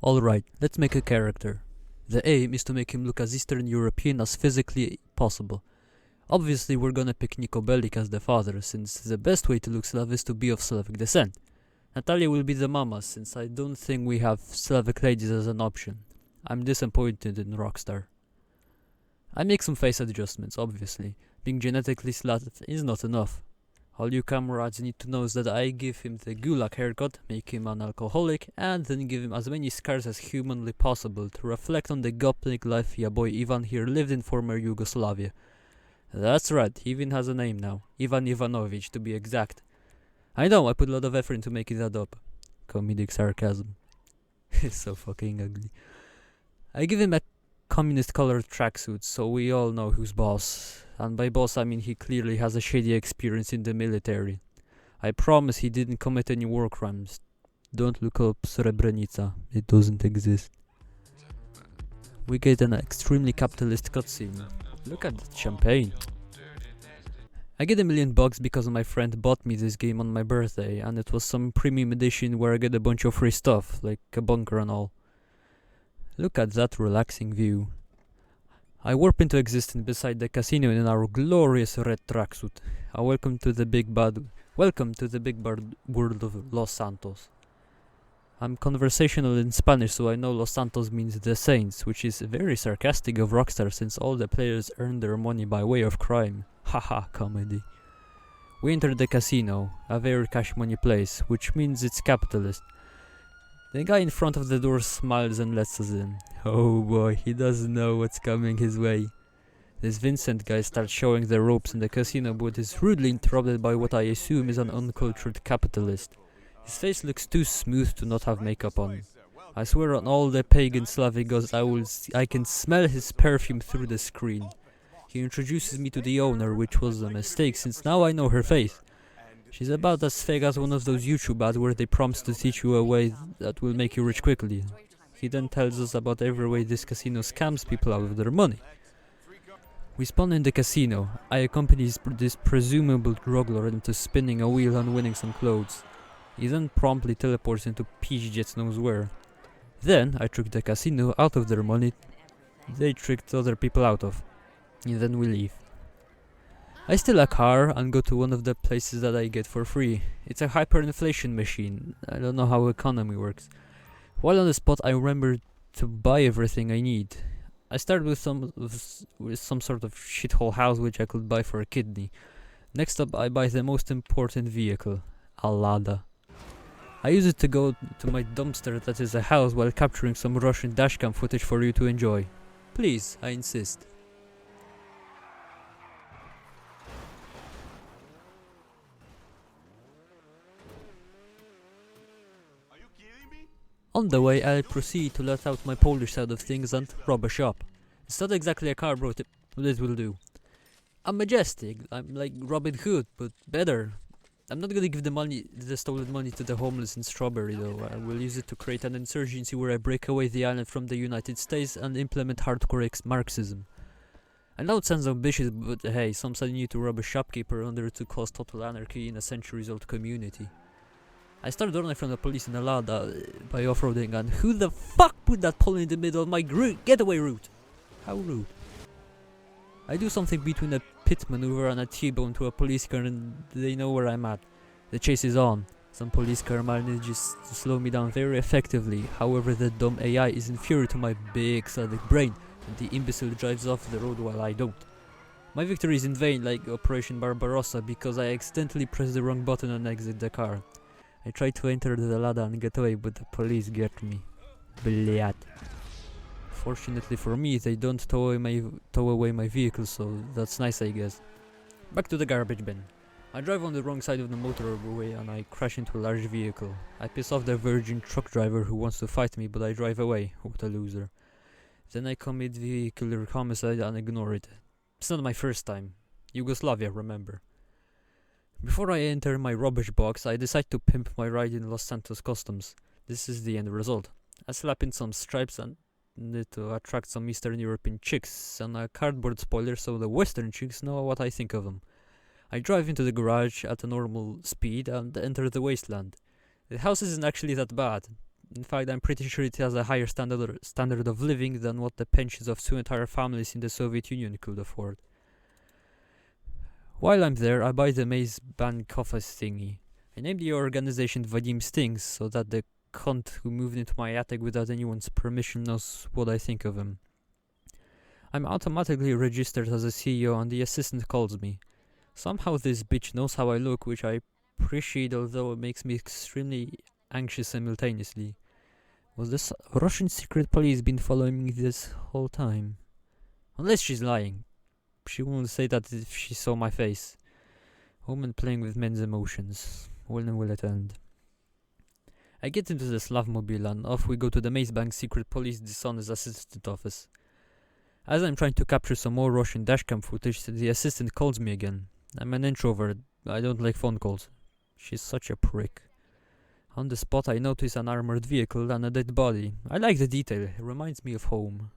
Alright, let's make a character. The aim is to make him look as Eastern European as physically possible. Obviously we're gonna pick Niko Bellic as the father, since the best way to look Slav is to be of Slavic descent. Natalia will be the mama, since I don't think we have Slavic ladies as an option. I'm disappointed in Rockstar. I make some face adjustments, obviously. Being genetically Slav is not enough. All you comrades need to know is that I give him the gulag haircut, make him an alcoholic, and then give him as many scars as humanly possible to reflect on the gopnik life your boy Ivan here lived in former Yugoslavia. That's right, he even has a name now. Ivan Ivanovich, to be exact. I know, I put a lot of effort into making that up. Comedic sarcasm. It's so fucking ugly. I give him a communist colored tracksuit, so we all know who's boss. And by boss I mean he clearly has a shady experience in the military. I promise he didn't commit any war crimes. Don't look up Srebrenica, it doesn't exist. We get an extremely capitalist cutscene. Look at that champagne. I get $1 million because my friend bought me this game on my birthday, and it was some premium edition where I get a bunch of free stuff, like a bunker and all. Look at that relaxing view. I warp into existence beside the casino in our glorious red tracksuit. Welcome to the big bad world of Los Santos. I'm conversational in Spanish, so I know Los Santos means the Saints, which is very sarcastic of Rockstar since all the players earn their money by way of crime. Haha, comedy. We enter the casino, a very cash money place, which means it's capitalist. The guy in front of the door smiles and lets us in. Oh boy, he doesn't know what's coming his way. This Vincent guy starts showing the ropes in the casino, but is rudely interrupted by what I assume is an uncultured capitalist. His face looks too smooth to not have makeup on. I swear on all the pagan Slavic gods I can smell his perfume through the screen. He introduces me to the owner, which was a mistake since now I know her face. She's about as fake as one of those YouTube ads where they promise to teach you a way that will make you rich quickly. He then tells us about every way this casino scams people out of their money. We spawn in the casino. I accompany this presumable drug lord into spinning a wheel and winning some clothes. He then promptly teleports into Peach Jets knows where. Then I trick the casino out of their money they tricked other people out of. And then we leave. I steal a car and go to one of the places that I get for free. It's a hyperinflation machine. I don't know how economy works. While on the spot I remember to buy everything I need. I start with some sort of shithole house which I could buy for a kidney. Next up I buy the most important vehicle, a Lada. I use it to go to my dumpster that is a house while capturing some Russian dashcam footage for you to enjoy. Please, I insist. On the way, I proceed to let out my Polish side of things and rob a shop. It's not exactly a car, but it will do. I'm majestic. I'm like Robin Hood, but better. I'm not gonna give the stolen money to the homeless in Strawberry though. I will use it to create an insurgency where I break away the island from the United States and implement hardcore Marxism. I know it sounds ambitious, but hey, sometimes you need to rob a shopkeeper in order to cause total anarchy in a centuries-old community. I start running from the police in a Lada by off-roading, and who the fuck put that pole in the middle of my getaway route? How rude. I do something between a pit maneuver and a T-bone to a police car and they know where I'm at. The chase is on. Some police car manages to slow me down very effectively, however the dumb AI is inferior to my big Slavic brain and the imbecile drives off the road while I don't. My victory is in vain like Operation Barbarossa because I accidentally pressed the wrong button and exit the car. I try to enter the Lada and get away, but the police get me. Blyat. Fortunately for me, they don't tow away my vehicle, so that's nice I guess. Back to the garbage bin. I drive on the wrong side of the motorway and I crash into a large vehicle. I piss off the virgin truck driver who wants to fight me, but I drive away. What a loser. Then I commit vehicular homicide and ignore it. It's not my first time. Yugoslavia, remember. Before I enter my rubbish box, I decide to pimp my ride in Los Santos Customs. This is the end result. I slap in some stripes and to attract some Eastern European chicks, and a cardboard spoiler so the Western chicks know what I think of them. I drive into the garage at a normal speed and enter the wasteland. The house isn't actually that bad. In fact, I'm pretty sure it has a higher standard of living than what the pensions of 2 entire families in the Soviet Union could afford. While I'm there, I buy the maze bank office thingy. I named the organization Vadim Stings so that the cunt who moved into my attic without anyone's permission knows what I think of him. I'm automatically registered as a CEO and the assistant calls me. Somehow this bitch knows how I look, which I appreciate, although it makes me extremely anxious simultaneously. Was this Russian secret police been following me this whole time? Unless she's lying. She won't say that if she saw my face. Woman playing with men's emotions. When will it end? I get into the Slavmobile and off we go to the Maze Bank secret police dishonest assistant office. As I'm trying to capture some more Russian dashcam footage, the assistant calls me again. I'm an introvert. I don't like phone calls. She's such a prick. On the spot I notice an armored vehicle and a dead body. I like the detail. It reminds me of home.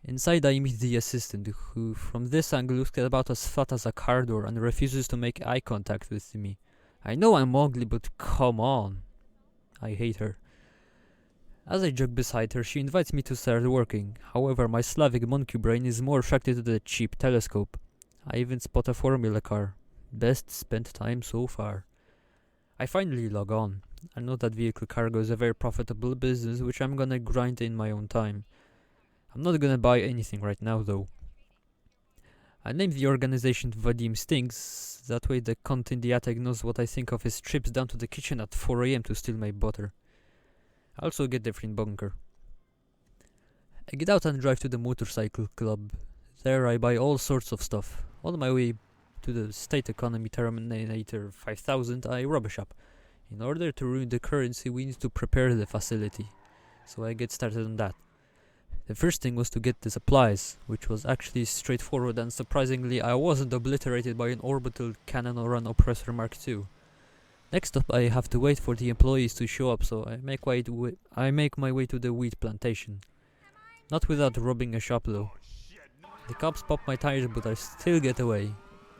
Inside I meet the assistant, who from this angle looks about as fat as a car door and refuses to make eye contact with me. I know I'm ugly, but come on. I hate her. As I jog beside her, she invites me to start working. However, my Slavic monkey brain is more attracted to the cheap telescope. I even spot a formula car. Best spent time so far. I finally log on. I know that vehicle cargo is a very profitable business, which I'm gonna grind in my own time. I'm not gonna buy anything right now though. I named the organization Vadim Stinks, that way the cunt in the attic knows what I think of his trips down to the kitchen at 4 AM to steal my butter. I also get the free bunker. I get out and drive to the motorcycle club. There I buy all sorts of stuff. On my way to the State Economy Terminator 5000 I rob a shop. In order to ruin the currency we need to prepare the facility. So I get started on that. The first thing was to get the supplies, which was actually straightforward, and surprisingly I wasn't obliterated by an orbital cannon or an oppressor Mark II. Next up I have to wait for the employees to show up, so I make my way to the wheat plantation. Not without robbing a shop though. The cops pop my tires but I still get away.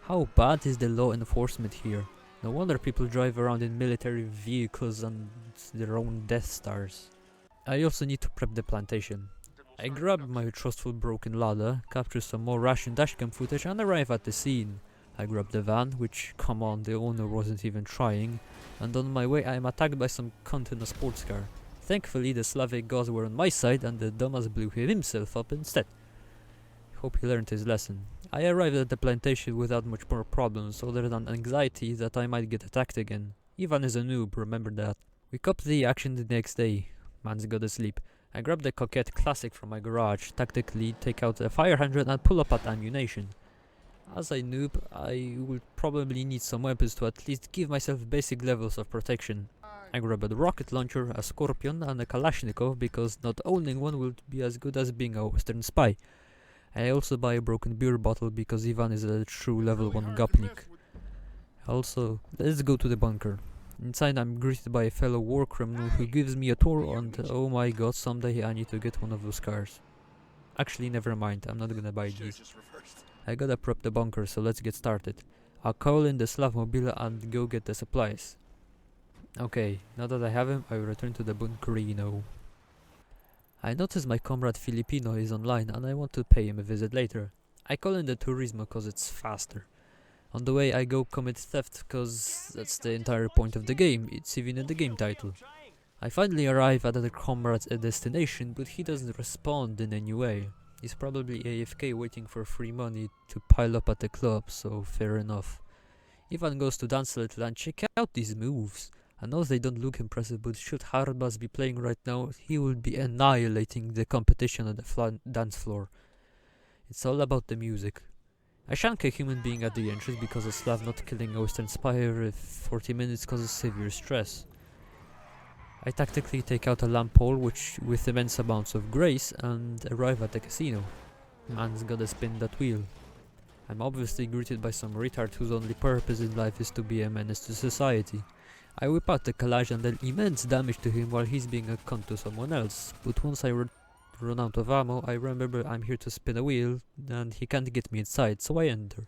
How bad is the law enforcement here? No wonder people drive around in military vehicles and their own Death Stars. I also need to prep the plantation. I grab my trustful broken ladder, capture some more Russian dashcam footage and arrive at the scene. I grab the van, which, come on, the owner wasn't even trying, and on my way I am attacked by some cunt in a sports car. Thankfully the Slavic gods were on my side and the dumbass blew himself up instead. Hope he learned his lesson. I arrived at the plantation without much more problems other than anxiety that I might get attacked again. Ivan is a noob, remember that. We cop the action the next day. Man's gotta sleep. I grab the Coquette Classic from my garage, tactically take out a fire hydrant and pull up at ammunition. As a noob, I will probably need some weapons to at least give myself basic levels of protection. I grab a rocket launcher, a Scorpion and a Kalashnikov because not owning one will be as good as being a Western spy. I also buy a broken beer bottle because Ivan is a true level 1 gopnik. Also, let's go to the bunker. Inside I'm greeted by a fellow war criminal who gives me a tour and oh my god, someday I need to get one of those cars. Actually, never mind, I'm not gonna buy these. I gotta prep the bunker, so let's get started. I'll call in the Slavmobile and go get the supplies. Okay, now that I have him, I will return to the bunkerino. I notice my comrade Filipino is online and I want to pay him a visit later. I call in the Turismo cause it's faster. On the way I go commit theft cause that's the entire point of the game, it's even in the game title. I finally arrive at the comrade's destination but he doesn't respond in any way. He's probably AFK waiting for free money to pile up at the club, so fair enough. Ivan goes to dance a little and check out these moves. I know they don't look impressive but should Harbaz be playing right now, he will be annihilating the competition on the dance floor. It's all about the music. I shank a human being at the entrance because a Slav not killing a Western spy every 40 minutes causes severe stress. I tactically take out a lamp pole which with immense amounts of grace and arrive at the casino. Man's gotta spin that wheel. I'm obviously greeted by some retard whose only purpose in life is to be a menace to society. I whip out the Kalaj and deal immense damage to him while he's being a cunt to someone else, but once I run out of ammo, I remember I'm here to spin a wheel and he can't get me inside, so I enter.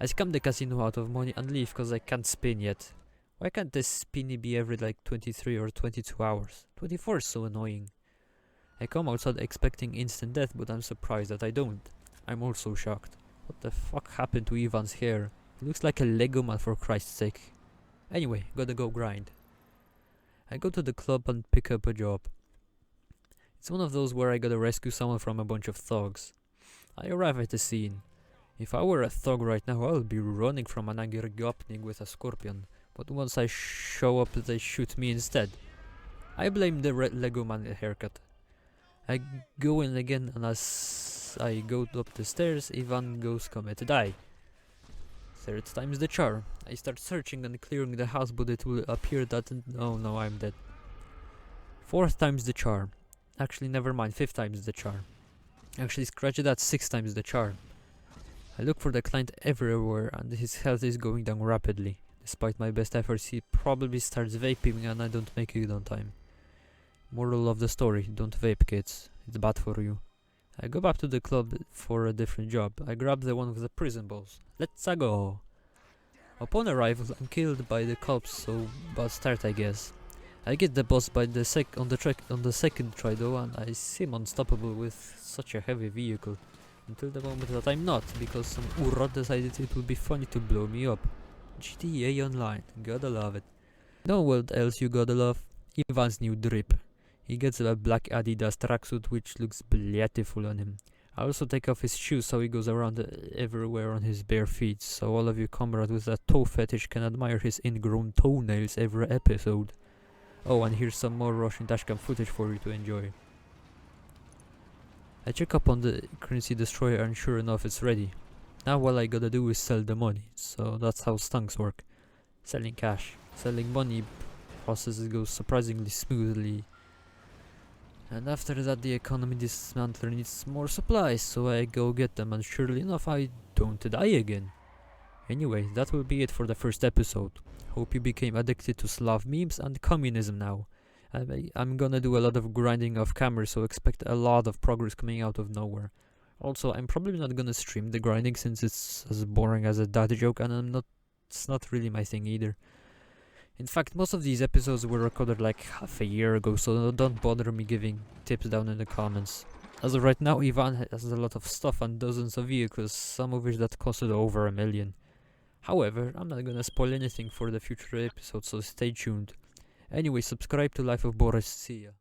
I scam the casino out of money and leave cause I can't spin yet. Why can't this spinny be every like 23 or 22 hours? 24 is so annoying. I come outside expecting instant death, but I'm surprised that I don't. I'm also shocked. What the fuck happened to Ivan's hair? He looks like a Lego man, for Christ's sake. Anyway, gotta go grind. I go to the club and pick up a job. It's one of those where I gotta rescue someone from a bunch of thugs. I arrive at the scene. If I were a thug right now, I would be running from an angry gopnik with a scorpion. But once I show up, they shoot me instead. I blame the Lego man haircut. I go in again, and as I go up the stairs, Ivan goes come to die. Third time's the charm. I start searching and clearing the house, but it will appear that oh no, I'm dead. Fourth time's the charm. Actually, never mind. Fifth time's the charm. Actually, scratch that. 6 times the charm. I look for the client everywhere, and his health is going down rapidly. Despite my best efforts, he probably starts vaping, and I don't make it on time. Moral of the story: don't vape, kids. It's bad for you. I go back to the club for a different job. I grab the one with the prison balls. Let's go! Upon arrival, I'm killed by the cops, so bad start, I guess. I get the boss by the on the second try though, and I seem unstoppable with such a heavy vehicle. Until the moment that I'm not, because some urod decided it would be funny to blow me up. GTA Online, gotta love it. Know what else you gotta love? Ivan's new drip. He gets a black Adidas tracksuit which looks beautiful on him. I also take off his shoes so he goes around everywhere on his bare feet, so all of you comrades with a toe fetish can admire his ingrown toenails every episode. Oh, and here's some more Russian dashcam footage for you to enjoy. I check up on the currency destroyer and sure enough it's ready. Now all I gotta do is sell the money, so that's how stunks work. Selling cash. Selling money processes goes surprisingly smoothly. And after that the economy dismantler needs more supplies, so I go get them, and surely enough I don't die again. Anyway, that will be it for the first episode. Hope you became addicted to Slav memes and communism now. I'm gonna do a lot of grinding off camera, so expect a lot of progress coming out of nowhere. Also, I'm probably not gonna stream the grinding since it's as boring as a dad joke, and it's not really my thing either. In fact, most of these episodes were recorded like half a year ago, so don't bother me giving tips down in the comments. As of right now, Ivan has a lot of stuff and dozens of vehicles, some of which that costed over $1 million. However, I'm not gonna spoil anything for the future episodes, so stay tuned. Anyway, subscribe to Life of Boris. See ya.